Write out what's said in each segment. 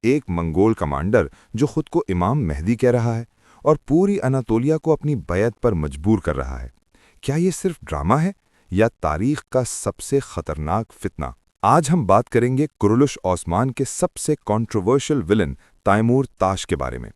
ایک منگول کمانڈر جو خود کو امام مہدی کہہ رہا ہے اور پوری اناتولیا کو اپنی بیعت پر مجبور کر رہا ہے۔ کیا یہ صرف ڈرامہ ہے یا تاریخ کا سب سے خطرناک فتنہ؟ آج ہم بات کریں گے کرولش عثمان کے سب سے کنٹروورشل ولن تیمور تاش کے بارے میں۔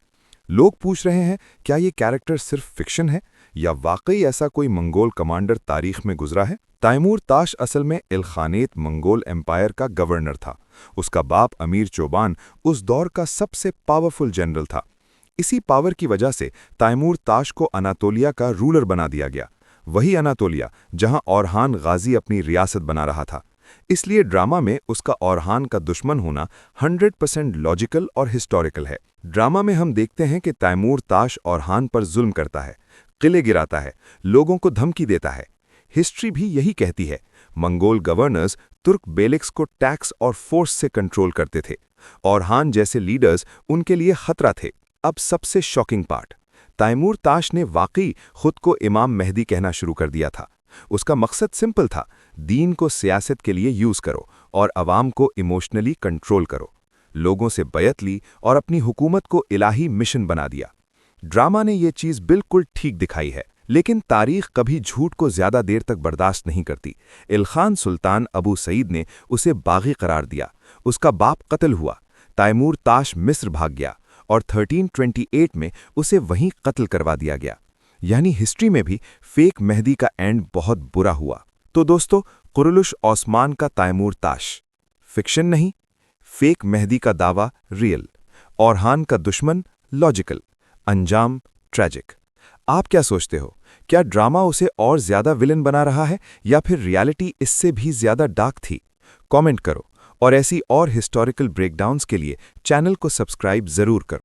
لوگ پوچھ رہے ہیں کیا یہ کیریکٹر صرف فکشن ہے یا واقعی ایسا کوئی منگول کمانڈر تاریخ میں گزرا ہے؟ تیمور تاش اصل میں الخانیت منگول ایمپائر کا گورنر تھا۔ اس کا باپ امیر چوبان اس دور کا سب سے پاورفل جنرل تھا۔ اسی پاور کی وجہ سے تیمور تاش کو اناتولیا کا رولر بنا دیا گیا، وہی اناتولیا جہاں اورحان غازی اپنی ریاست بنا رہا تھا۔ اس لیے ڈرامہ میں اس کا اورحان کا دشمن ہونا 100% لاجیکل اور ہسٹوریکل ہے۔ ڈرامہ میں ہم دیکھتے ہیں کہ تیمور تاش اورحان پر ظلم کرتا ہے، قلعے گراتا ہے، لوگوں کو دھمکی دیتا ہے۔ ہسٹری بھی یہی کہتی ہے۔ منگول گورنرز ترک بیلکس کو ٹیکس اور فورس سے کنٹرول کرتے تھے۔ اورحان جیسے لیڈرز ان کے لیے خطرہ تھے۔ اب سب سے شاکنگ پارٹ، تیمور تاش نے واقعی خود کو امام مہدی کہنا شروع کر دیا تھا۔ اس کا مقصد سمپل تھا، دین کو سیاست کے لیے یوز کرو اور عوام کو ایموشنلی کنٹرول کرو۔ لوگوں سے بیعت لی اور اپنی حکومت کو الہی مشن بنا دیا۔ ڈرامہ نے یہ چیز بالکل ٹھیک دکھائی ہے، لیکن تاریخ کبھی جھوٹ کو زیادہ دیر تک برداشت نہیں کرتی۔ الخان سلطان ابو سعید نے اسے باغی قرار دیا، اس کا باپ قتل ہوا، تیمور تاش مصر بھاگ گیا اور 1328 میں اسے وہیں قتل کروا دیا گیا۔ یعنی ہسٹری میں بھی فیک مہدی کا اینڈ بہت برا ہوا۔ تو دوستو، کرولش عثمان کا تیمور تاش فکشن نہیں، فیک مہدی کا دعویٰ ریئل، اورحان کا دشمن لاجیکل، انجام ٹریجک۔ آپ کیا سوچتے ہو؟ کیا ڈرامہ اسے اور زیادہ ولن بنا رہا ہے یا پھر ریالٹی اس سے بھی زیادہ ڈارک تھی؟ کامنٹ کرو، اور ایسی اور ہسٹوریکل بریک ڈاؤنز کے لیے چینل کو سبسکرائب ضرور کرو۔